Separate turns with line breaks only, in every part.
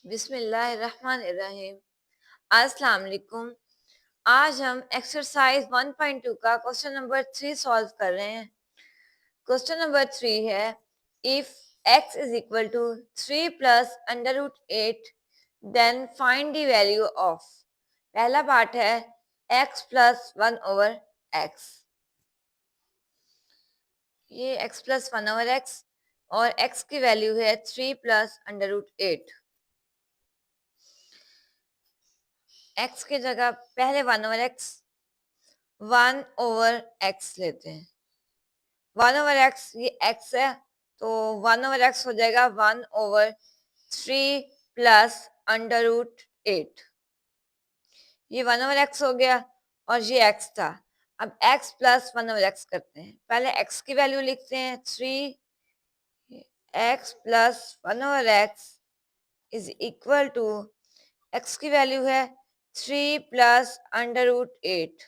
बिस्मिल्लाहिर्रहमानिर्रहीम। अस्सलाम वालेकुम। आज हम एक्सरसाइज 1.2 का क्वेश्चन नंबर 3 सॉल्व कर रहे हैं। क्वेश्चन नंबर 3 है, if x is equal to 3 plus under root 8 then find the value of. पहला पार्ट है x प्लस 1 ओवर x। ये x प्लस 1 ओवर x और x की वैल्यू है 3 प्लस अंडर रूट 8। x की जगह पहले 1 ओवर x 1 ओवर x लेते हैं। 1 ओवर x, ये x है तो 1 ओवर x हो जाएगा 1 ओवर 3 प्लस अंडर रूट 8। ये 1 ओवर x हो गया और ये x था। अब x प्लस 1 ओवर x करते हैं। पहले x की वैल्यू लिखते हैं 3, x plus 1 over x is equal to, x की वैल्यू है 3 प्लस अंडर रूट 8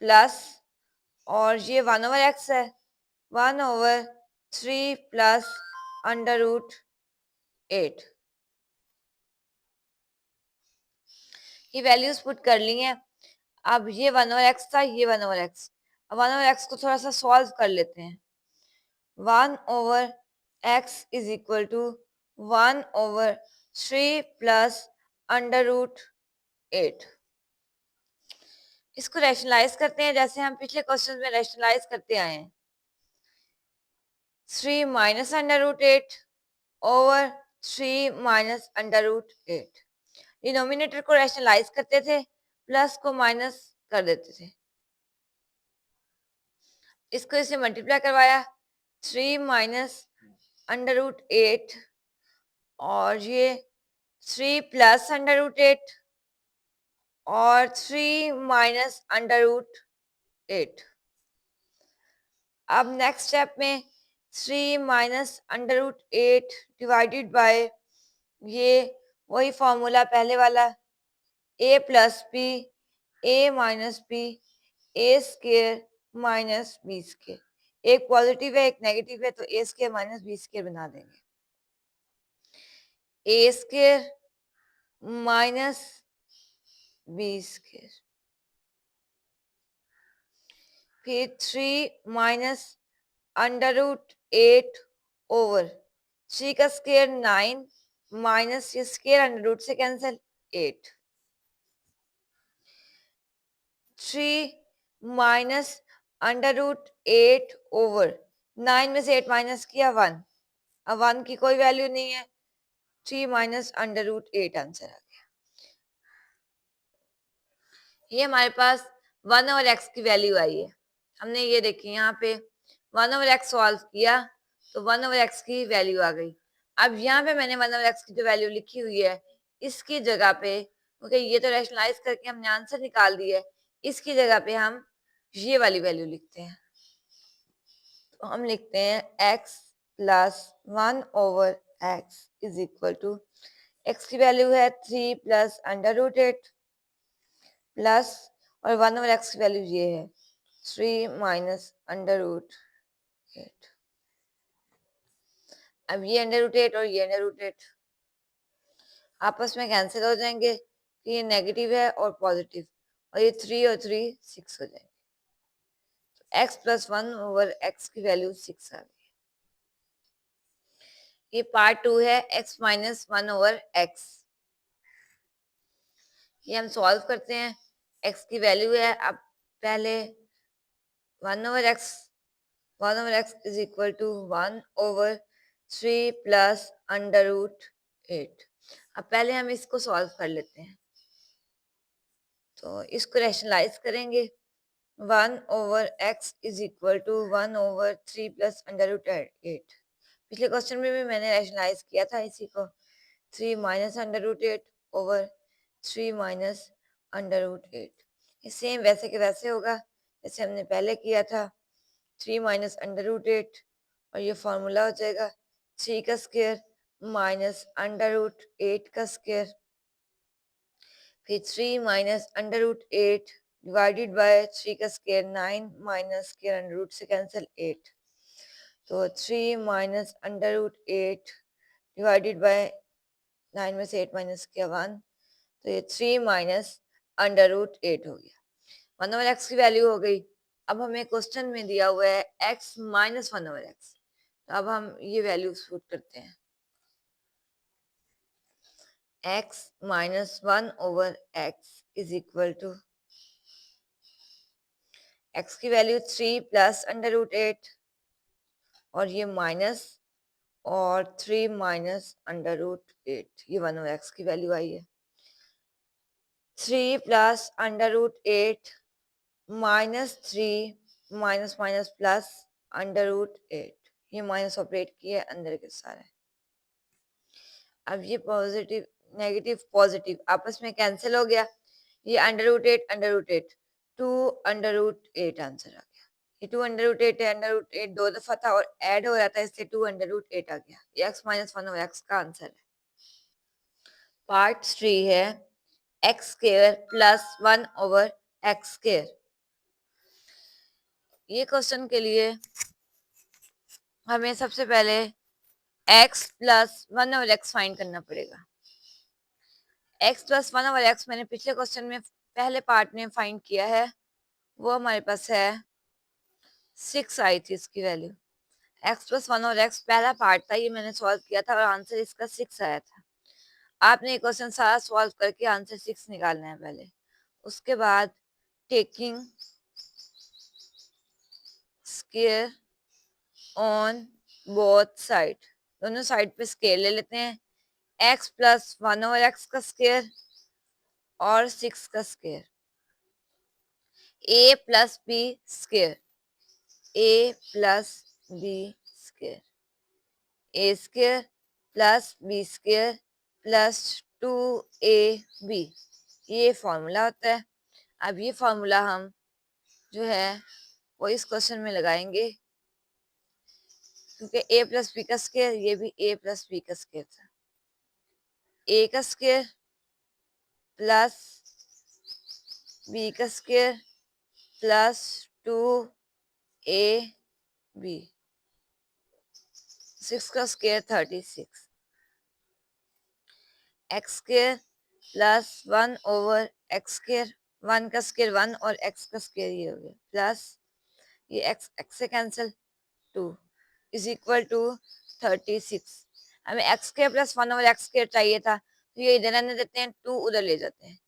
प्लस, और ये 1 ओवर x है 1 ओवर 3 प्लस अंडर रूट 8। ये वैल्यूज पुट कर ली हैं। अब ये 1 ओवर x था, ये 1 ओवर x। अब 1 ओवर x को थोड़ा सा सॉल्व कर लेते हैं। 1 over x is equal to 1 over 3 plus under root 8। इसको रैशनलाइज करते हैं जैसे हम पिछले क्वेश्चन में रैशनलाइज करते आए हैं। 3 minus under root 8 over 3 minus under root 8। Denominator को रैशनलाइज करते थे, प्लस को माइनस कर देते थे। इसको इसे मल्टीप्लाई करवाया 3 माइनस अंडर रूट 8 और ये 3 प्लस अंडर रूट 8 और 3 माइनस अंडर रूट 8। अब नेक्स्ट स्टेप में 3 minus under root 8 divided by ये वही फॉर्मूला पहले वाला, a plus b, a minus b, a square minus b square. एक पॉजिटिव है एक नेगेटिव है तो a square minus b square बना देंगे। a square minus b square, फिर 3 माइनस अंडर रूट 8 ओवर 3 का स्केयर 9 माइनस ये स्केयर अंडर रूट से cancel 8। 3 minus under root 8 over 9 में से 8 माइनस किया 1। अब 1 की कोई वैल्यू नहीं है, 3 माइनस अंडर रूट 8 आंसर आ गया। ये हमारे पास 1 ओवर x की वैल्यू आई है। हमने ये देखी यहाँ पे 1 ओवर x सॉल्व किया तो 1 ओवर x की वैल्यू आ गई। अब यहाँ पे मैंने 1 ओवर x की जो वैल्यू लिखी हुई है इसकी जगह पे, क्योंकि ये तो रैशनलाइज करके हमने आंसर निकाल दिया है, इसकी जगह पे हम ये वाली वैल्यू लिखते हैं। तो हम लिखते हैं x plus 1 over x is equal to, x की वैल्यू है 3 प्लस अंडर रूट 8 प्लस, और 1 ओवर x की वैल्यू ये है 3 माइनस अंडर रूट 8। अब ये अंडर रूट 8 और ये अंडर रूट 8 आपस में कैंसिल हो जाएंगे कि ये नेगेटिव है और पॉजिटिव, और ये 3 और 3 6 हो जाएंगे। तो x प्लस 1 ओवर x की वैल्यू 6 आ गई। ये पार्ट 2 है x माइनस 1 ओवर x। ये हम सॉल्व करते हैं। x की वैल्यू है, अब पहले 1 over x is equal to 1 over 3 plus under root 8। अब पहले हम इसको सॉल्व कर लेते हैं, तो इसको रैशनलाइज करेंगे। 1 over x is equal to 1 over 3 plus under root 8। पिछले क्वेश्चन में भी मैंने रैशनलाइज किया था इसी को। 3 minus under root 8 over 3 minus under root 8। ये सेम वैसे के वैसे होगा जैसे हमने पहले किया था। 3 माइनस अंडर रूट 8 और ये फॉर्मूला हो जाएगा 3 का स्क्वायर माइनस अंडर रूट 8 का स्क्वायर, फिर 3 minus under root 8 divided by 3 का square 9 minus square under root से कैंसिल 8। तो 3 minus under root 8 divided by 9 में से 8 माइनस किया 1, तो ये 3 माइनस अंडर रूट 8 हो गया। 1 ओवर एक्स की वैल्यू हो गई। अब हमें क्वेश्चन में दिया हुआ है x माइनस 1 ओवर एक्स, तो अब हम ये वैल्यू पुट करते हैं। x minus 1 over x is equal to x की वैल्यू 3 प्लस अंडर रूट 8 और ये माइनस और 3 माइनस अंडर रूट 8, ये 1 ओवर एक्स की वैल्यू आई है। 3 plus under root 8 minus 3 minus minus plus under root 8, ये माइनस ऑपरेट किए अंदर के सारे। अब ये पॉजिटिव नेगेटिव पॉजिटिव आपस में कैंसिल हो गया। ये under root 8 2 under root 8 answer आ गया। ये 2 अंडर रूट 8 है, अंडर रूट 8 दो दफा था और ऐड हो रहा था, इससे 2 अंडर रूट 8 आ गया। ये x माइनस 1 ओवर एक्स का आंसर है। पार्ट 3 है x square plus 1 over x square. ये क्वेश्चन के लिए हमें सबसे पहले x plus 1 over x find करना पड़ेगा। x प्लस 1 ओवर एक्स मैंने पिछले क्वेश्चन में पहले पार्ट में फाइंड किया है, वो हमारे पास है 6 आई थी इसकी value. x plus 1 over x पहला पार्ट था, ये मैंने सॉल्व किया था और आंसर इसका 6 आया था। आपने ये क्वेश्चन सारा सॉल्व करके आंसर 6 निकालना है पहले। उसके बाद taking square on both side, दोनों साइड पे स्केयर ले लेते हैं। x प्लस 1 ओवर एक्स का स्क्वायर और 6 का square, a plus b square, a plus b square, a square plus b square plus 2ab, ये फॉर्मूला होता है। अब ये फॉर्मूला हम जो है वो इस क्वेश्चन में लगाएंगे, क्योंकि a प्लस बी का स्क्वायर, ये भी a प्लस बी का स्क्वायर था। a का स्क्वायर प्लस b का स्क्वायर प्लस 2ab, 6 का square 36, x square plus 1 over x square, 1 का स्क्वायर 1 और x का स्क्वायर ये हो गया, प्लस ये x से कैंसिल 2 इज इक्वल टू 36। हमें x square plus 1 over x square चाहिए था, तो ये इधर आने देते हैं, 2 उधर ले जाते हैं।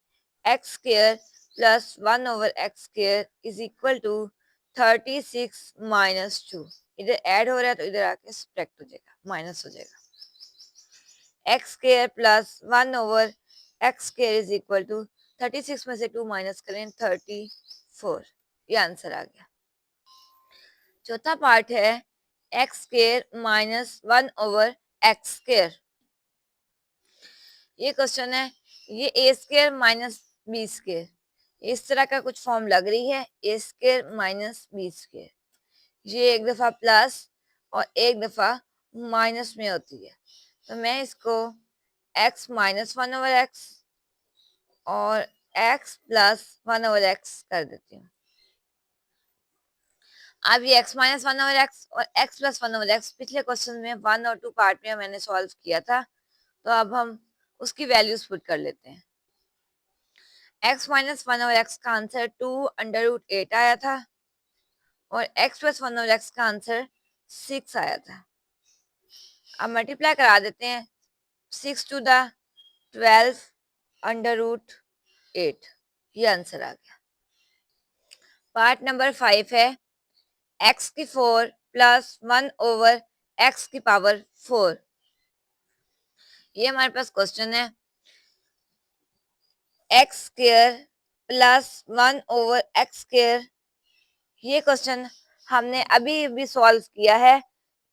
X square plus 1 over x square is equal to 36 minus 2, इधर ऐड हो रहा है तो इधर आके सब्ट्रैक्ट हो जाएगा, माइनस हो जाएगा। X square plus 1 over x square is equal to 36 में से 2 माइनस करें 34, ये आंसर आ गया। चौथा पार्ट है x square minus 1 over x square. ये क्वेश्चन है, ये ए स्क्वायर माइनस बी स्क्वायर, इस तरह का कुछ फॉर्म लग रही है, ए स्क्वायर माइनस बी स्क्वायर, ये एक दफा प्लस और एक दफा माइनस में होती है, तो मैं इसको x माइनस 1 ओवर एक्स और x प्लस 1 ओवर एक्स कर देती हूँ। अब ये x माइनस 1 ओवर एक्स और x प्लस 1 ओवर एक्स पिछले क्वेश्चन में 1 और 2 पार्ट में मैंने सॉल्व किया था, तो अब हम उसकी वैल्यूज पुट कर लेते हैं। x माइनस 1 ओवर एक्स का आंसर 2 अंडर रूट 8 आया था और x प्लस 1 ओवर एक्स का आंसर 6 आया था। अब मल्टीप्लाई करा देते हैं, 6 टू द 12 अंडर रूट 8, ये आंसर आ गया। पार्ट नंबर 5 है x की 4 प्लस 1 ओवर x की पावर 4। ये हमारे पास क्वेश्चन है, x square plus 1 over x square. ये क्वेश्चन हमने अभी अभी सॉल्व किया है,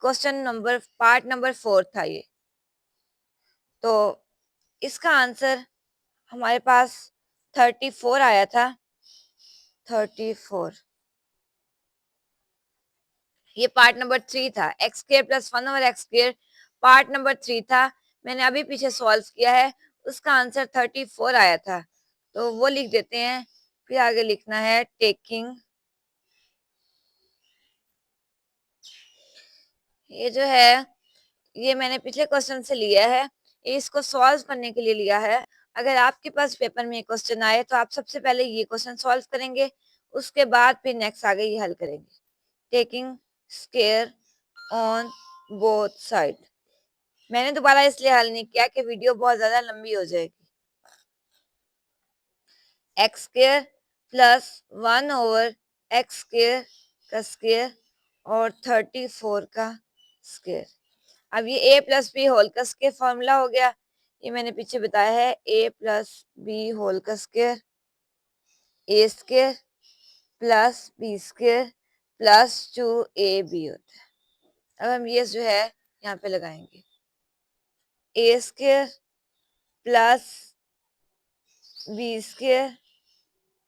क्वेश्चन नंबर पार्ट नंबर 4 था ये, तो इसका आंसर हमारे पास 34 आया था, 34। ये पार्ट नंबर 3 था, x square plus 1 over x square part number 3 था, मैंने अभी पीछे सॉल्व किया है, उसका आंसर 34 आया था, तो वो लिख देते हैं। फिर आगे लिखना है टेकिंग, ये जो है ये मैंने पिछले क्वेश्चन से लिया है, ये इसको सॉल्व करने के लिए लिया है। अगर आपके पास पेपर में क्वेश्चन आए तो आप सबसे पहले ये क्वेश्चन सॉल्व करेंगे, उसके बाद फिर नेक्स्ट आगे ये हल करेंगे। Taking square on both side. मैंने दोबारा इसलिए हल नहीं किया कि वीडियो बहुत ज्यादा लंबी हो जाएगी। X square plus 1/x square का स्केयर और 34 का स्केयर। अब ये a प्लस बी होल का स्केयर फॉर्मूला हो गया। ये मैंने पीछे बताया है, a प्लस बी होल का square a square plus b square plus 2ab होता है। अब हम ये जो है यहाँ पे लगाएंगे, a square plus b square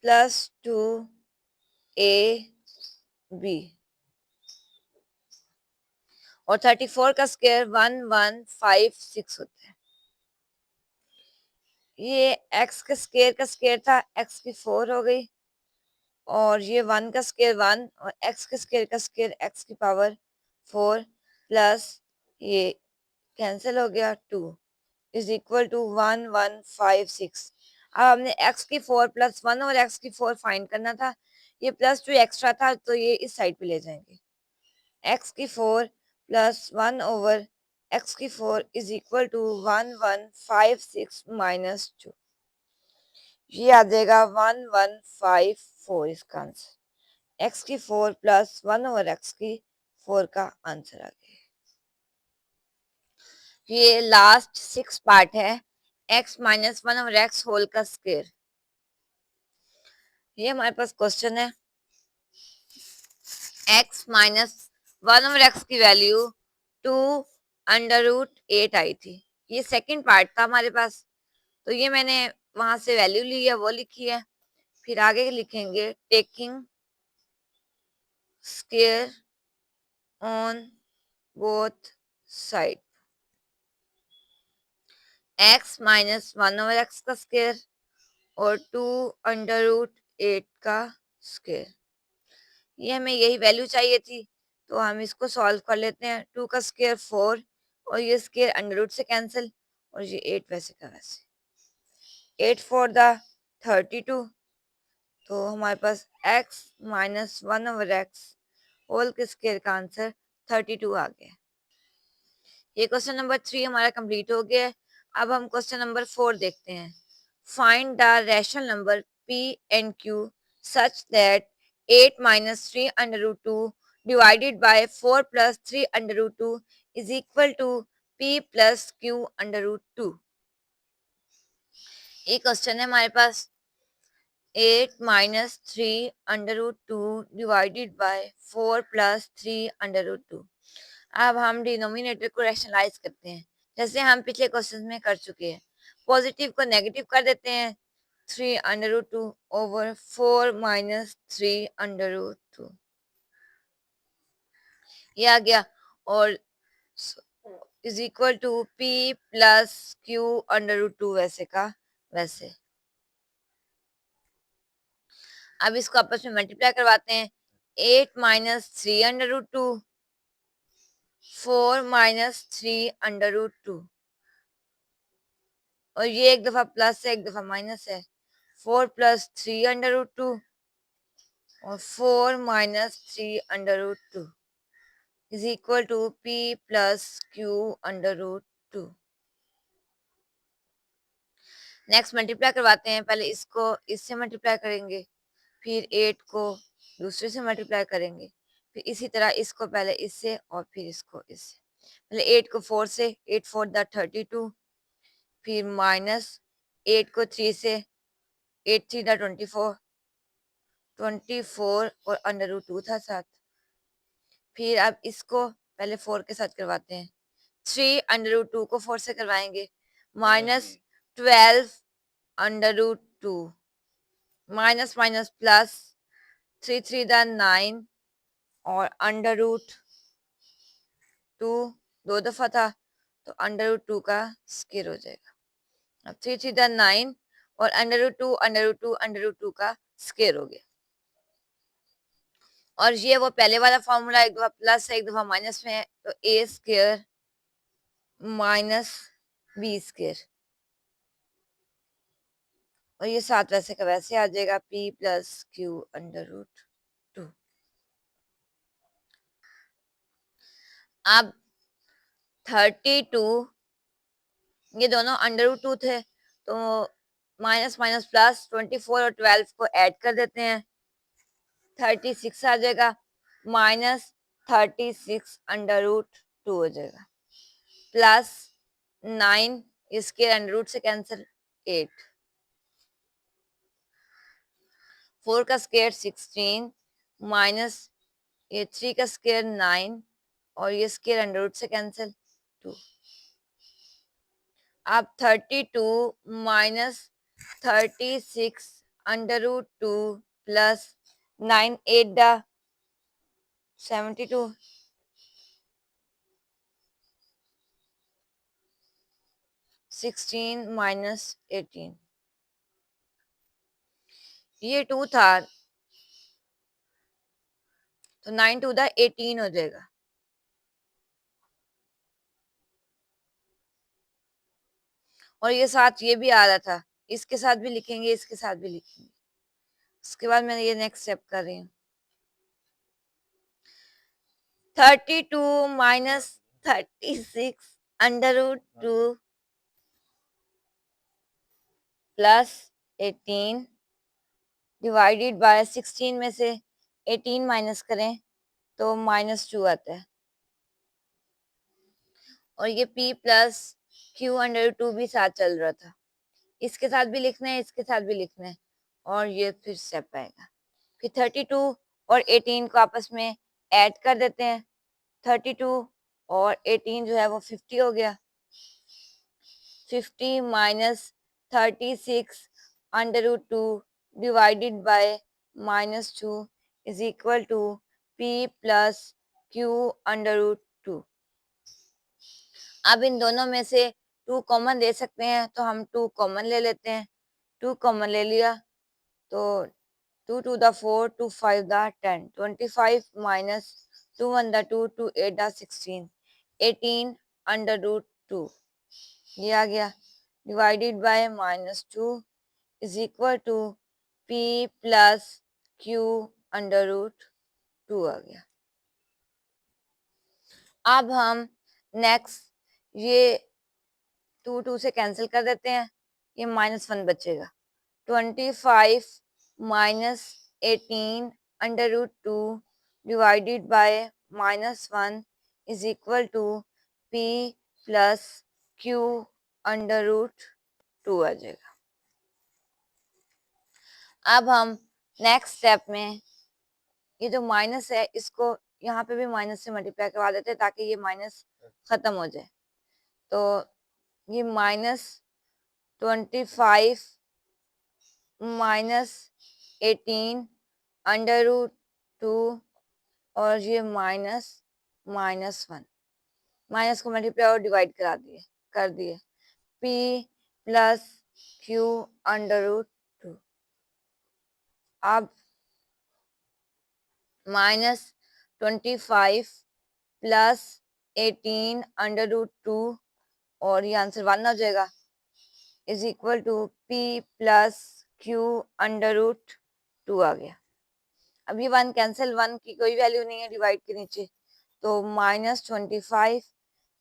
plus 2ab और 34 का स्केयर 1156 होता है। ये x का स्केयर था, x की 4 हो गई और ये 1 का स्केयर 1 और x के स्केयर का स्केयर x की पावर 4 प्लस ये कैंसिल हो गया 2 इज इक्वल टू 1156। अब हमने x की 4 प्लस 1 और x की 4 फाइंड करना था। ये प्लस 2 एक्स्ट्रा था तो ये इस साइड पे ले जाएंगे। x की 4 प्लस 1 ओवर x की 4 इज इक्वल टू 1156 माइनस 2। ये आ जाएगा 1154 इसका आंसर। x की 4 प्लस 1 ओवर x की 4 का आंसर आ गया। ये लास्ट 6 पार्ट है, x minus 1 over x whole का स्क्वायर। ये हमारे पास क्वेश्चन है, x माइनस 1 ओवर x की वैल्यू 2 अंडर रूट 8 आई थी। ये सेकंड पार्ट था हमारे पास, तो ये मैंने वहां से वैल्यू ली है, वो लिखी है। फिर आगे लिखेंगे taking square on both side. x minus 1 over x का स्केयर और 2 अंडर रूट 8 का स्केयर। ये हमें यही वैल्यू चाहिए थी, तो हम इसको सॉल्व कर लेते हैं। 2 का स्केयर 4 और ये स्केयर अंडर रूट से कैंसिल और ये 8 वैसे का वैसे। 8 4 द 32, तो हमारे पास x minus 1 over x whole के स्केयर का आंसर 32 आ गया। ये क्वेश्चन नंबर 3 हमारा कंप्लीट हो गया है। अब हम क्वेश्चन नंबर 4 देखते हैं। Find the rational number p and q such that 8 minus 3 under root 2 divided by 4 plus 3 under root 2 is equal to p plus q under root 2। ये क्वेश्चन है हमारे पास, 8 minus 3 under root 2 divided by 4 plus 3 under root 2। अब हम denominator को rationalize करते हैं, जैसे हम पिछले क्वेश्चन में कर चुके हैं। पॉजिटिव को नेगेटिव कर देते हैं, 3 under root 2 over 4 minus 3 under root 2, ये आ गया। और is equal to p plus q under root 2 वैसे का वैसे। अब इसको आपस में मल्टीप्लाई करवाते हैं। 8 minus 3 under root 2, 4 minus 3 under root 2, और ये एक दफा प्लस है एक दफा माइनस है। 4 प्लस 3 अंडर रूट 2 और 4 minus 3 under root 2 is equal to p plus q under root 2। Next multiply करवाते हैं। पहले इसको इससे मल्टीप्लाई करेंगे, फिर 8 को दूसरे से मल्टीप्लाई करेंगे, फिर इसी तरह इसको पहले इससे और फिर इसको इससे। पहले 8 को 4 से, 8 4 द 32, फिर माइनस 8 को 3 से, 8 3 द 24, 24 और अंडर रूट 2 था साथ। फिर अब इसको पहले 4 के साथ करवाते हैं। 3 अंडर रूट 2 को 4 से करवाएंगे, minus 12 under root 2, minus minus plus 3 3 द 9 और अंडर रूट 2 दो दफा था तो अंडर रूट 2 का स्क्वायर हो जाएगा। अब 3 3 द 9 और under root 2 under root 2 under root 2 का स्क्वायर हो गया। और ये वो पहले वाला फॉर्मूला, एक दफा प्लस है एक दफा माइनस में है, तो a square minus b square, और ये 7 वैसे का वैसे आ जाएगा, p plus Q under root 2। अब 32, ये दोनों अंडर रूट 2 थे, तो माइनस माइनस प्लस 24 और 12 को ऐड कर देते हैं, 36 आ जाएगा, माइनस 36 अंडर रूट 2 हो जाएगा, प्लस 9, इसके अंडर रूट से कैंसिल 8, 4 का स्क्वायर 16, माइनस ये 3 का स्क्वायर 9, और ये स्क्वायर अंडर रूट से कैंसिल 2। अब 32 माइनस 36 अंडर रूट 2 प्लस 9 8 दा 72, 16 माइनस 18, ये 2 था तो 9 2 दा 18 हो जाएगा, और ये साथ ये भी आ रहा था, इसके साथ भी लिखेंगे, इसके साथ भी लिखेंगे। उसके बाद मैं ये नेक्स्ट स्टेप कर रही हूँ, 32 माइनस 36 अंडर रूट 2 प्लस 18 डिवाइडेड बाय 16 में से 18 माइनस करें तो -2 आता है, और ये p प्लस क्यू अंडर 2 भी साथ चल रहा था, इसके साथ भी लिखना है, इसके साथ भी लिखना है, और ये फिर स्टेप आएगा। फिर 32 और 18 को आपस में ऐड कर देते हैं, 32 और 18 जो है वो 50 हो गया, 50 minus 36 under root 2 by bye -2 is equal to p plus Q under root 2। अब इन दोनों में से 2 कॉमन ले सकते हैं, तो हम 2 कॉमन ले लेते हैं, 2 कॉमन ले लिया तो 2 टू द 4, 2 5 द 10, 25 माइनस 2 1 द 2, 2 8 द 16, 18 अंडर रूट 2, ये आ गया, divided bye -2 is equal to p plus Q under root 2 आ गया। अब हम नेक्स्ट ये 2 2 से कैंसिल कर देते हैं, ये -1 बचेगा, 25 माइनस 18 अंडर रूट 2 डिवाइडेड बाय -1 is equal to p plus Q under root 2 आ जाएगा। अब हम नेक्स्ट स्टेप में ये जो माइनस है इसको यहाँ पे भी माइनस से मल्टीप्लाई करवा देते हैं ताकि ये माइनस खत्म हो जाए, तो ये -25 माइनस 18 अंडर रूट 2, और ये -1 माइनस को मल्टीप्लाई और डिवाइड कर दिए p plus Q under root 2। अब -25 प्लस 18 अंडर रूट 2, और ये आंसर 1 हो जाएगा, is equal to p plus Q under root 2 आ गया। अब ये 1 कैंसिल, 1 की कोई वैल्यू नहीं है डिवाइड के नीचे, तो -25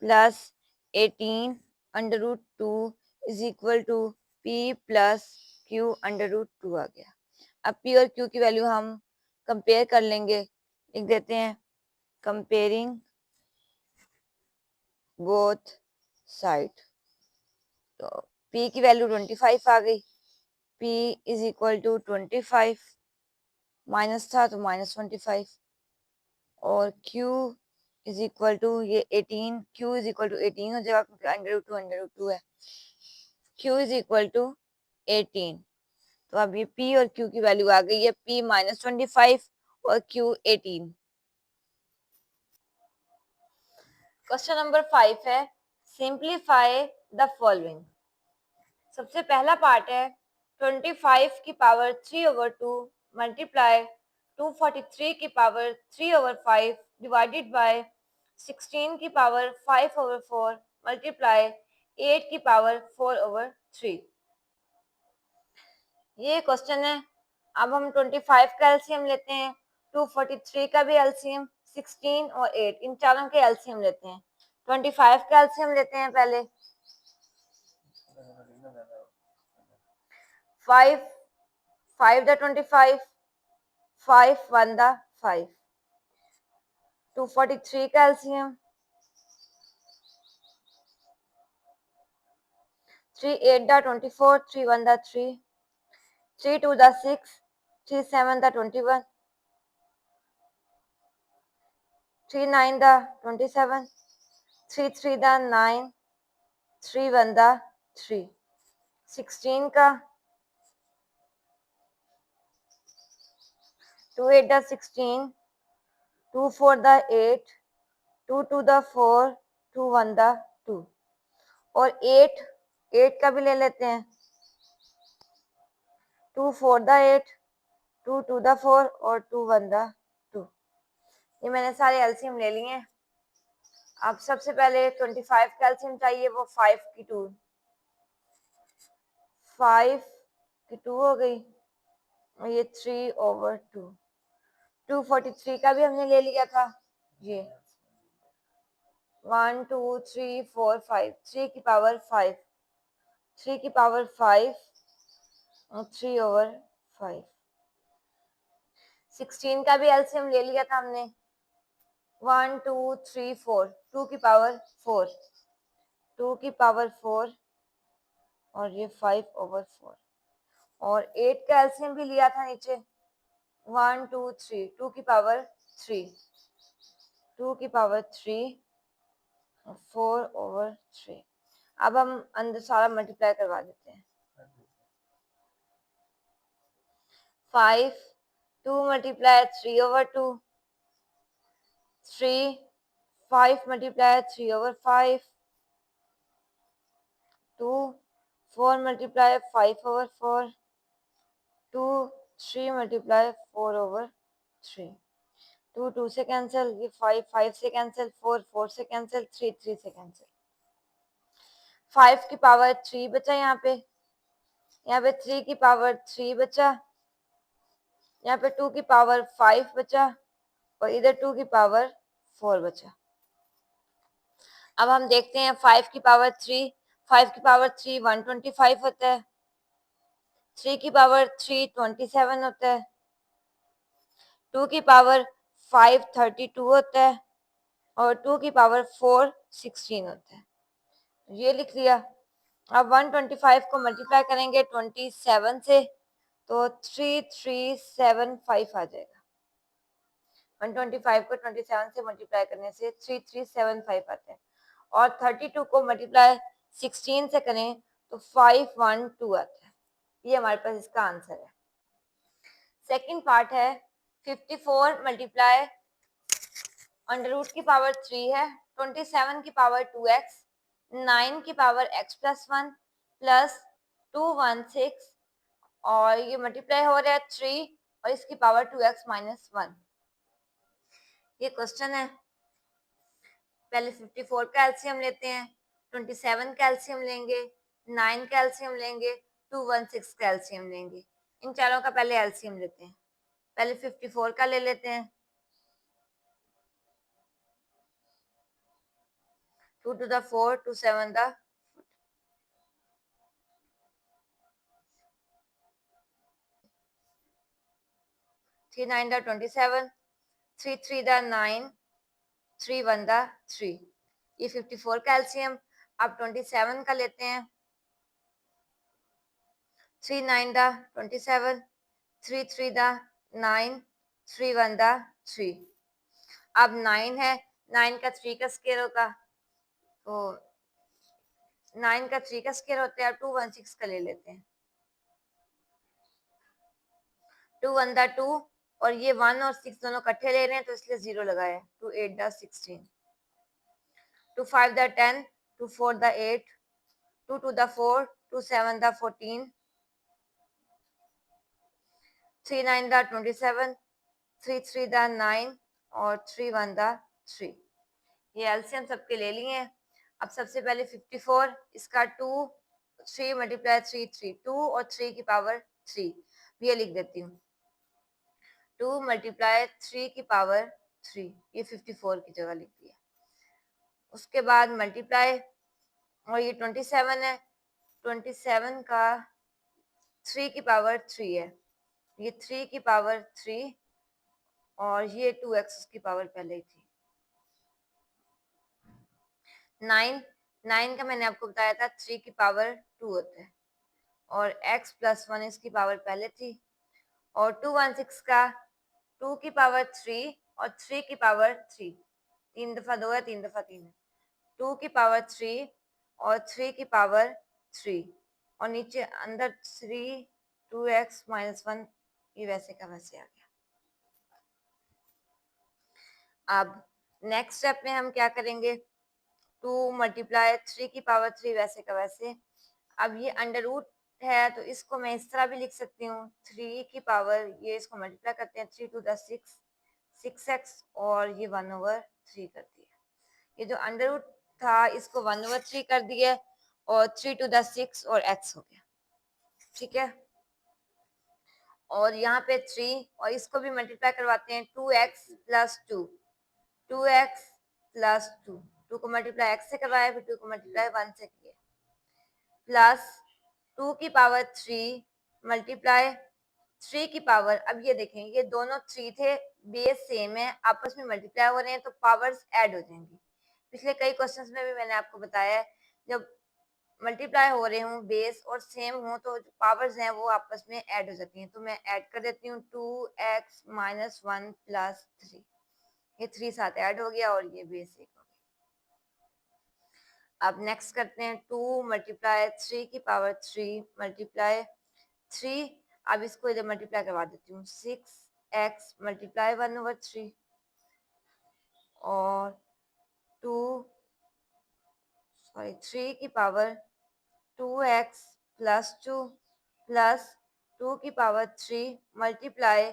plus 18 under root 2 is equal to p plus Q under root 2 आ गया। अब p और q की वैल्यू हम कंपेयर कर लेंगे, लिख देते हैं कंपेयरिंग बोथ साइड, तो p की वैल्यू 25 आ गई, p is equal to 25, minus था तो -25, और q इज इक्वल टू ये 18, q इज इक्वल टू 18 हो जाएगा क्योंकि अंडर रूट 2 है, q इज इक्वल टू 18। तो अब ये p और q की वैल्यू आ गई है, p -25 और q 18। क्वेश्चन नंबर 5 है, सिंप्लीफाई द फॉलोइंग। सबसे पहला पार्ट है 25 की पावर 3/2 मल्टीप्लाई 243 की पावर 3/5 डिवाइडेड बाय 16 की पावर 5/4 मल्टीप्लाई 8 की पावर 4/3। ये क्वेश्चन है। अब हम 25 का एलसीएम लेते हैं, 243 का भी एलसीएम, 16 और 8 इन चारों के एलसीएम लेते हैं। 25 का एलसीएम लेते हैं पहले। 5 5 द 25, 5 1 द 5। 243 का LCM, 3 8 the 24, 3 1 the 3, 3 2 the 6, 3 7 the 21, 3 9 the 27, 3 3 द 9, 3 1 द 3। 16 का, 2 8 द 16, 2 4 द 8, 2 2 द 4, 2 1 द 2। और 8 का भी ले लेते हैं, 2 4 द 8, 2 2 द 4 और 2 1 द 2। ये मैंने सारे एलसीएम ले लिए हैं। अब सबसे पहले 25 का एलसीएम चाहिए, वो 5 की 2, 5 की 2 हो गई और ये 3/2। 243 का भी हमने ले लिया था, ये 1 2 3 4 5, 3 की पावर 5, 3 की पावर 5 और 3/5। 16 का भी एलसीएम ले लिया था हमने, 1 2 3 4, 2 की पावर 4, 2 की पावर 4 और ये 5/4। और 8 का एलसीएम भी लिया था नीचे, 1 2 3, 2 की पावर 3, 2 की पावर 3 और 4/3। अब हम अंदर सारा मल्टीप्लाई करवा देते हैं। 5 2 multiply 3/2, 3 5 multiply 3/5, 2 4 multiply 5/4, 2 3 multiply 4/3। 2 2 से कैंसिल, ये 5 5 से कैंसिल, 4 4 से कैंसिल, 3 3 से कैंसिल। 5 की पावर 3 बचा यहाँ पे 3 की पावर 3 बचा, यहाँ पे 2 की पावर 5 बचा और इधर 2 की पावर 4 बचा। अब हम देखते हैं 5 की पावर 3, 5 की पावर 3 125 होता है, 3 की पावर 3 27 होता है, 2 की पावर 5 32 होता है और 2 की पावर 4 16 होता है। ये लिख लिया। अब 125 को मल्टीप्लाई करेंगे 27 से तो 3375 आ जाएगा। 125 को 27 से मल्टीप्लाई करने से 3375 आता है। और 32 को मल्टीप्लाई 16 से करें तो 512 आता है। ये हमारे पास इसका आंसर है। सेकंड पार्ट है 54 मल्टीप्लाई अंडर रूट की पावर 3 है, 27 की पावर 2x, 9 की पावर x+1 प्लस 216 और ये मल्टीप्लाई हो रहा है 3 और इसकी पावर 2x माइनस 1। ये क्वेश्चन है। पहले 54 का एलसीएम लेते हैं, 27 का एलसीएम लेंगे, 9 का एलसीएम लेंगे, 216 का एलसीएम लेंगे। इन चारों का पहले एलसीएम लेते हैं। पहले 54 का ले लेते हैं, 2 to the 4, 2 7 the 3 9 the 27, 3 3 the 9, 3 1 the 3। ये 54 का एलसीएम। अब 27 का लेते हैं, 3 9 the 27, 3 3 the 9, 3 1 the 3। अब 9 है, 9 का 3 का स्केयर होगा तो 9 का 3 का स्केयर होता है। अब 216 का ले लेते हैं, 2 1 the 2 और ये 1 और 6 दोनों इकट्ठे ले रहे हैं तो इसलिए 0 लगाया। 2 8 the 16, 2 5 the 10, 2 4 the 8, 2 2 the 4, 2 7 the 14, 3 9 the 27, 3 3 the 9 और 3 1 the 3। ये एलसीएम सबके ले लिए हैं। अब सबसे पहले 54, इसका 2, 3 मल्टीप्लाई 3 3, 2 और 3 की पावर 3, ये लिख देती हूँ, 2 मल्टीप्लाई 3 की पावर 3, ये 54 की जगह लिख दिया। उसके बाद मल्टीप्लाई, और ये 27 है, 27 का 3 की पावर 3 है, ये 3 की पावर 3, और ये 2x की पावर पहले ही थी। 9 का मैंने आपको बताया था 3 की पावर 2 होता है, और x प्लस 1 इसकी पावर पहले थी, और 216 का 2 की पावर 3 और 3 की पावर 3, 3 दफा 2 है, 3 दफा 3 है, 2 की पावर 3 और 3 की पावर 3, और नीचे अंदर 3, 2x माइनस 1, ये वैसे का वैसे आ गया। अब नेक्स्ट स्टेप में हम क्या करेंगे, 2 मल्टीप्लाई 3 की पावर 3 वैसे का वैसे। अब ये अंडर रूट है तो इसको मैं इस तरह भी लिख सकती हूँ, 3 की पावर, ये इसको मल्टीप्लाई करते हैं, 3 टू द 6, 6x, और ये 1/3 कर दिया। ये जो अंडर रूट था इसको 1/3 कर दिया, और 3 टू द 6 और x हो गया, ठीक है। और यहाँ पे 3, और इसको भी मल्टीप्लाई करवाते हैं, 2x प्लस 2, 2x प्लस 2, 2 को मल्टीप्लाई x से करवाया, फिर 2 को मल्टीप्लाई 1 से किया, प्लस 2 की पावर 3 मल्टीप्लाई 3 की पावर, अब ये देखें ये दोनों 3 थे, बेस सेम है, आपस में मल्टीप्लाई हो रहे हैं तो पावर्स ऐड हो जाएंगी। पिछले कई क्वेश्चंस में भी मैंने आपको बताया है, जब मल्टीप्लाई हो रहे हूँ बेस और सेम हो तो जो पावर्स हैं वो आपस में ऐड हो जाती हैं। तो मैं ऐड कर देती हूँ, 2x माइनस 1 प्लस 3, ये 3 साथ ऐड हो गया, और ये बेस 1 हो गया। अब नेक्स्ट करते हैं, 2 मल्टीप्लाई 3 की पावर 3 मल्टीप्लाई 3, अब इसको इधर मल्टीप्लाई करवा देती हूँ, 6x मल्टीप्लाई 1/3, और 3 की पावर 2x प्लस 2 प्लस 2 की पावर 3 मल्टीप्लाई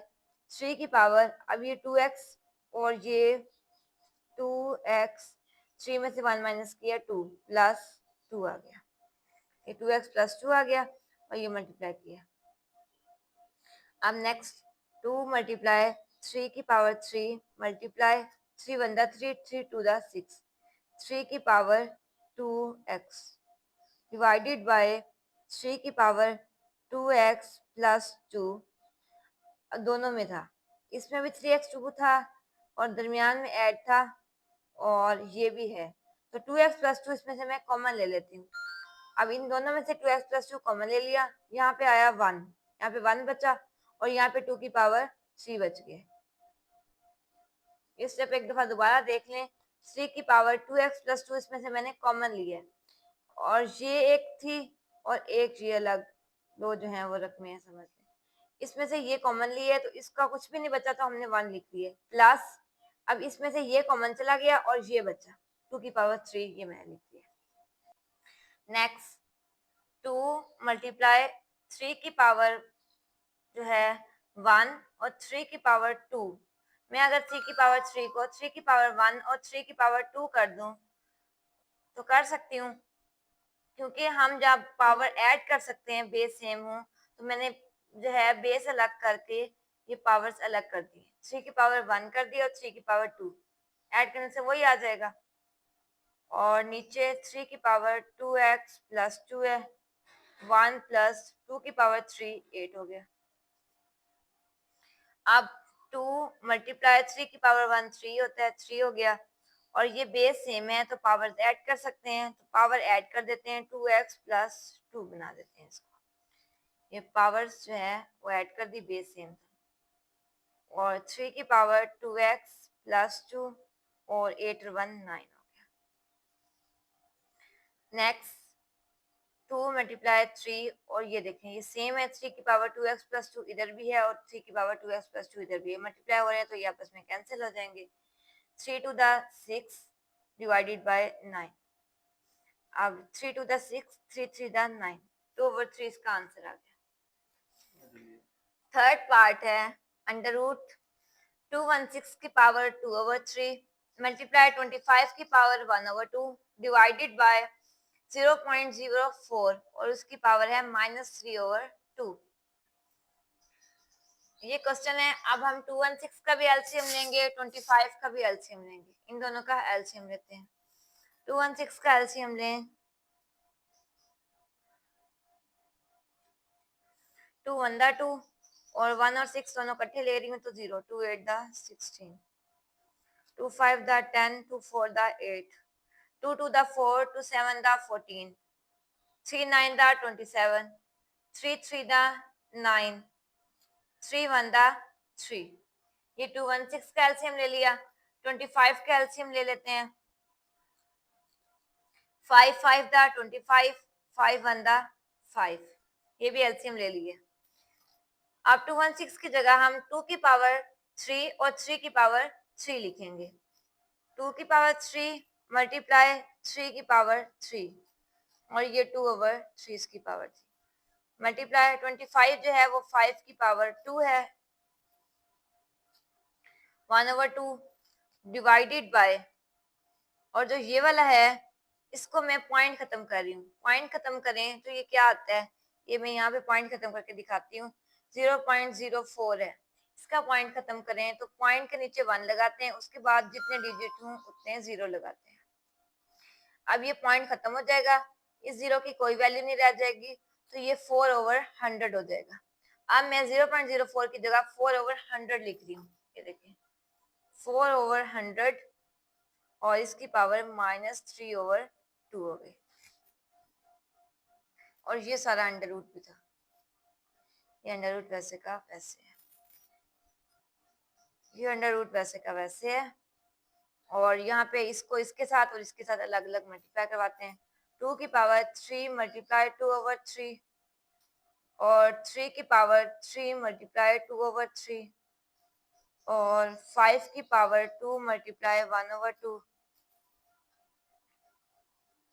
3 की पावर, अब ये 2x और ये 2x, 3 में से 1 माइनस किया, 2 प्लस 2 आ गया, ये 2x प्लस 2 आ गया, और ये मल्टीप्लाई किया। अब नेक्स्ट 2 मल्टीप्लाई 3 की पावर 3 मल्टीप्लाई 3 1 3, 3 2 6, 3 की पावर 2x डिवाइडेड बाय 3 की पावर 2x प्लस 2, दोनों में था, इसमें भी 3x 2 था और दरमियान में ऐड था, और ये भी है, तो 2x प्लस 2 इसमें से मैं कॉमन ले लेती हूँ। अब इन दोनों में से 2x प्लस 2 कॉमन ले लिया, यहाँ पे आया 1, यहाँ पे 1 बचा, और यहाँ पे 2 की पावर 3 बच गए। इस स्टेप एक दफा दोबारा देख लें, 3 की पावर 2x प्लस 2 इसमें से मैंने कॉमन लिया, और ये एक थी और एक ये अलग, दो जो है वो रकमे हैं, समझ लें। इसमें से ये कॉमन ली है तो इसका कुछ भी नहीं बचा, तो हमने 1 लिख दिए, प्लस अब इसमें से ये कॉमन चला गया और ये बचा 2 की पावर 3, ये मैंने लिख दिया। नेक्स्ट 2 मल्टीप्लाई 3 की पावर जो है 1 और 3 की पावर 2, मैं अगर 3 की पावर 3 को 3 की पावर 1 और 3 की पावर 2 कर दूं तो कर सकती हूँ, क्योंकि हम जब पावर ऐड कर सकते हैं बेस सेम हो, तो मैंने जो है बेस अलग करके ये पावर्स अलग कर दी, 3 की पावर 1 कर दी और 3 की पावर 2 ऐड करने से वही आ जाएगा, और नीचे 3 की पावर 2x प्लस 2 है, 1 प्लस 2 की पावर 3 8 हो गया। अब 2 मल्टीप्लाई 3 की पावर 1 3 होता है, 3 हो गया, और ये बेस सेम है तो पावर्स ऐड कर सकते हैं, तो पावर ऐड कर देते हैं, 2x प्लस 2 बना देते हैं इसको, ये पावर्स जो है वो ऐड कर दी, बेस सेम था, और 3 की पावर 2x प्लस 2 और 8 और 1 9 हो गया। नेक्स्ट 2 मल्टीप्लाई 3, और ये देखें ये सेम है, 3 की पावर 2x प्लस 2 इधर भी है और 3 की पावर 2x प्लस 2 इधर भी है, मल्टीप्लाई हो रहे हैं तो ये आपस में कैंसिल हो जाएंगे, 3 टू द 6 डिवाइडेड बाय 9, अब 3 टू द 6, 3 3 द 9, 2/3 इसका आंसर आ गया। थर्ड पार्ट है अंडर रूट 216 की पावर 2/3 मल्टीप्लाई 25 की पावर 1/2 डिवाइडेड बाय 0.04 और उसकी पावर है -3/2। ये क्वेश्चन है। अब हम 216 का भी एलसीएम लेंगे, 25 का भी एलसीएम लेंगे। इन दोनों का एलसीएम लेते हैं। 216 का एलसीएम लें, 2 1 दा 2 और 1 और 6 दोनों इकट्ठे ले रही हूँ तो 0, 2 8 दा 16, 2 5 दा 10, 2 4 दा 8, 2 2 दा 4, 2 7 दा 14, 3 9 दा 27, 3 3 दा 9, 3 1 दा 3। ये 216 का एलसीएम ले लिया। 25 का एलसीएम ले लेते हैं। 5 5 दा 25, 5 1 दा 5। ये भी एलसीएम ले लिए। अब 216 की जगह हम 2 की पावर 3 और 3 की पावर 3 लिखेंगे। 2 की पावर 3 मल्टीप्लाई 3 की पावर 3 और ये 2/3 इसकी पावर थी। मल्टीप्लाई 25 जो है वो 5 की पावर 2 है, 1/2 डिवाइडेड बाय, और जो ये वाला है इसको मैं पॉइंट खत्म कर रही हूँ। पॉइंट खत्म करें तो ये क्या आता है, ये मैं यहाँ पे पॉइंट खत्म करके दिखाती हूँ। 0.04 है। इसका पॉइंट खत्म करें तो पॉइंट के नीचे 1 लगाते हैं, उसके बाद जितने डिजिट हों उतने 0 लगाते हैं। अब ये पॉइंट खत्म हो जाएगा, इस 0 की कोई वैल्यू नहीं रह जाएगी, तो ये 4/100 हो जाएगा। अब मैं 0.04 की जगह 4/100 लिख रही हूँ। ये देखिए 4/100 और इसकी पावर -3/2 हो गई। और ये सारा अंडर रूट भी था। ये अंडर रूट वैसे का वैसे है, ये अंडर रूट वैसे का वैसे है। और यहाँ पे इसको इसके साथ और इसके साथ अलग अलग मल्टीप्लाई करवाते हैं। 2 की पावर 3 मल्टीप्लाई 2/3 और 3 की पावर 3 मल्टीप्लाई 2/3 और 5 की पावर 2 मल्टीप्लाई 1/2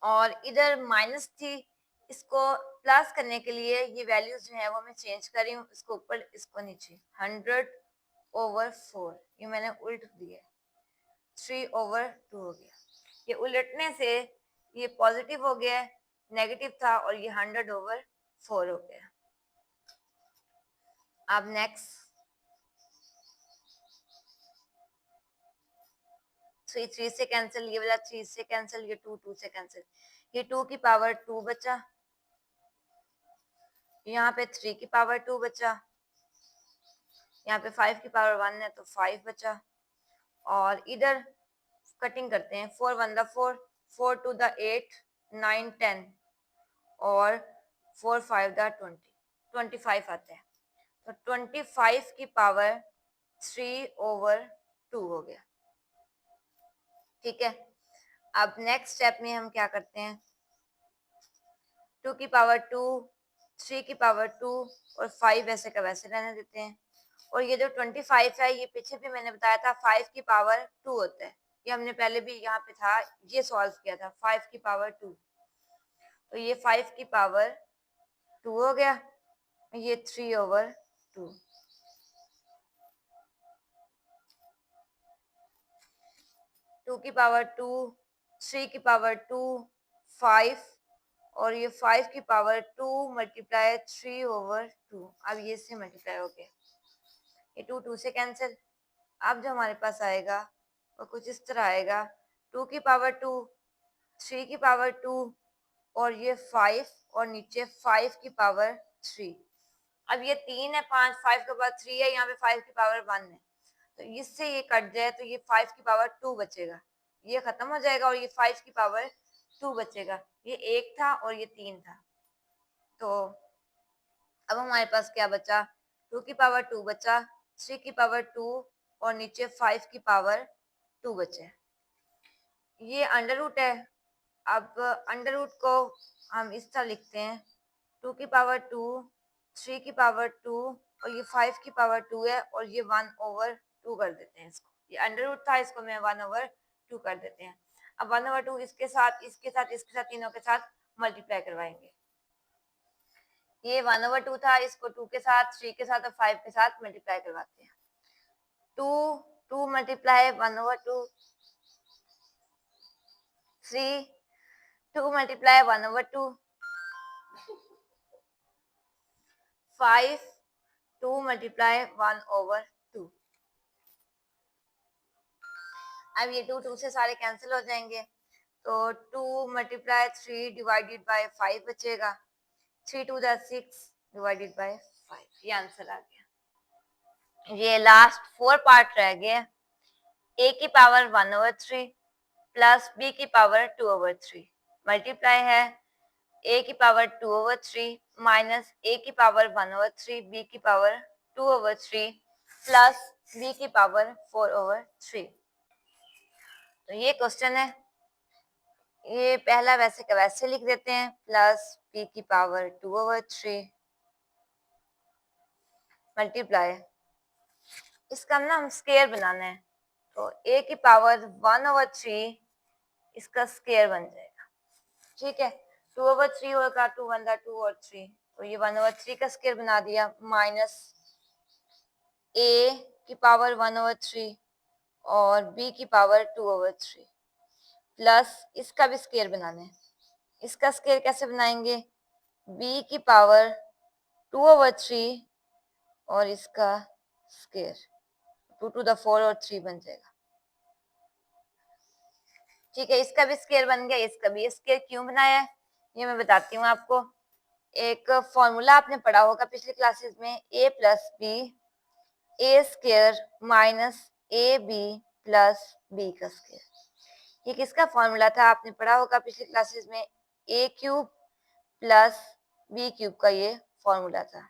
और इधर माइनस थी, इसको प्लस करने के लिए ये वैल्यूज जो है वो मैं चेंज कर रही हूँ, इसको ऊपर इसको नीचे। 100/4 ये मैंने उल्ट दिया, 3/2 हो गया। ये उलटने से ये पॉजिटिव हो गया, नेगेटिव था और ये 100/4 हो गया। अब नेक्स्ट 3 3 से कैंसिल, ये वाला 3 से कैंसिल, ये 2 2 से कैंसिल, ये 2 की पावर 2 बचा, यहाँ पे 3 की पावर 2 बचा, यहाँ पे 5 की पावर 1 है तो 5 बचा। और इधर कटिंग करते हैं। 4 1 दा 4, 4 2 दा 8, 9 10 और 4 5 दा 20, 25 आता है। तो 25 की पावर 3/2 हो गया। ठीक है। अब नेक्स्ट स्टेप में हम क्या करते हैं, 2 की पावर 2, 3 की पावर 2 और 5 ऐसे का वैसे रहने देते हैं। और ये जो 25 है ये पीछे भी मैंने बताया था 5 की पावर 2 होता है। ये हमने पहले भी यहाँ पे था, ये सॉल्व किया था 5 की पावर 2। तो ये 5 की पावर 2 हो गया, ये 3/2। 2 की पावर 2, 3 की पावर 2, 5 और ये 5 की पावर 2 मल्टीप्लाई 3/2। अब ये से मल्टीप्लाई हो गया, ये 2 2 से कैंसिल। अब जो हमारे पास आएगा वो कुछ इस तरह आएगा, 2 की पावर 2, 3 की पावर 2 और ये 5 और नीचे 5 की पावर 3। अब ये 3 है, 5 5 के बाद 3 है, यहाँ पे 5 की पावर 1 है, तो इससे ये कट जाए तो ये 5 की पावर 2 बचेगा, ये खत्म हो जाएगा और ये 5 की पावर 2 बचेगा। ये 1 था और ये 3 था। तो अब हमारे पास क्या बचा, 2 की पावर 2 बचा, 3 की पावर 2 और नीचे 5 की पावर 2 बचे। ये अंडर रूट है। अब अंडर रूट को हम इस तरह लिखते हैं, 2 की पावर 2, 3 की पावर 2 और ये 5 की पावर 2 है और ये 1/2 कर देते हैं इसको। ये अंडर रूट था, इसको मैं 1/2 कर देते हैं। अब 1/2 इसके साथ इसके साथ इसके साथ तीनों के साथ मल्टीप्लाई करवाएंगे। ये 1/2 था, इसको 2 के साथ, 3 के साथ और 5 के साथ मल्टीप्लाई करवाते हैं। 2 2 मल्टीप्लाई 1/2, 3 2 मल्टीप्लाई 1/2, 5, 2 मल्टीप्लाई 1/2। अब ये 2 से सारे कैंसिल हो जाएंगे, तो 2 मल्टीप्लाई 3 डिवाइडेड बाय 5 बचेगा। 3 2 6 डिवाइडेड बाय 5, ये आंसर आ गया। ये लास्ट 4 पार्ट रह गए। a की पावर 1/3 प्लस b की पावर 2/3 मल्टीप्लाई है a की पावर 2/3 माइनस a की पावर 1/3 b की पावर 2/3 प्लस b की पावर 4/3। तो ये क्वेश्चन है, ये पहला वैसे का वैसे लिख देते हैं, प्लस b की पावर 2/3 मल्टीप्लाई, इसका ना हम स्केयर बनाना है, तो a की पावर 1/3 इसका स्केयर बन जाएगा। ठीक है, 2/3 होगा, 2 1 2 और 3, तो ये 1/3 का स्केयर बना दिया, माइनस a की पावर 1/3 और b की पावर 2/3 प्लस इसका भी स्केयर बनाना है। इसका स्केयर कैसे बनाएंगे, b की पावर 2/3 और इसका स्केयर 2 to the 4 और 3 बन जाएगा। ठीक है, इसका भी स्केयर बन गया, इसका भी। स्केयर क्यों बनाया है ये मैं बताती हूँ आपको। एक फॉर्मूला आपने पढ़ा होगा पिछली क्लासेस में, a plus b a square minus a b plus b का स्केयर। ये किसका फॉर्मूला था आपने पढ़ा होगा पिछली क्लासेस में, a cube plus b cube का ये फॉर्मूला था।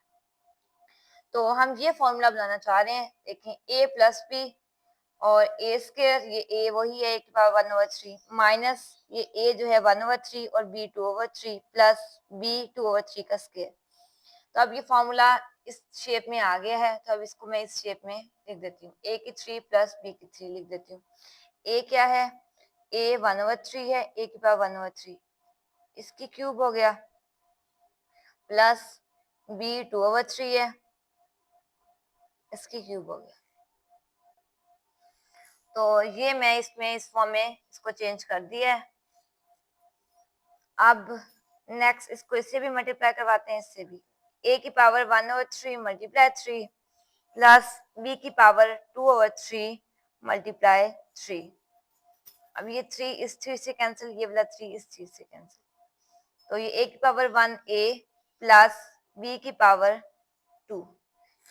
तो हम ये फॉर्मूला बनाना चाह रहे हैं। देखें, a प्लस बी और ए स्केयर, ये a वही है a की पावर 1/3 माइनस ये a जो है 1/3 और b 2/3 प्लस b 2/3 का स्केयर। तो अब ये फॉर्मूला इस शेप में आ गया है, तो अब इसको मैं इस शेप में लिख देती हूँ, a की 3 प्लस b की 3 लिख देती हूँ। a क्या है, a 1/3 है, a की पावर 1/3, इसकी क्यूब हो गया, प्लस b 2/3 है, इसकी क्यूब हो गया। तो ये मैं इसमें इस फॉर्म में इसको चेंज कर दिया है। अब नेक्स्ट इसको इससे भी मल्टीप्लाई करवाते हैं, इससे भी। a की पावर 1/3 मल्टीप्लाई 3 प्लस b की पावर 2/3 मल्टीप्लाई 3। अब ये 3 इस 3 से कैंसिल, ये वाला 3 इस 3 से कैंसिल, तो ये a की पावर 1a प्लस b की पावर 2,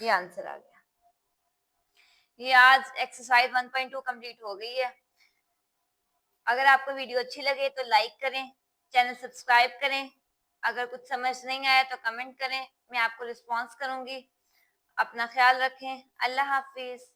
ये आंसर आ गया। ये आज एक्सरसाइज 1.2 कंप्लीट हो गई है। अगर आपको वीडियो अच्छी लगे तो लाइक करें, चैनल सब्सक्राइब करें। अगर कुछ समझ नहीं आया तो कमेंट करें, मैं आपको रिस्पॉन्स करूंगी। अपना ख्याल रखें। अल्लाह हाफिज।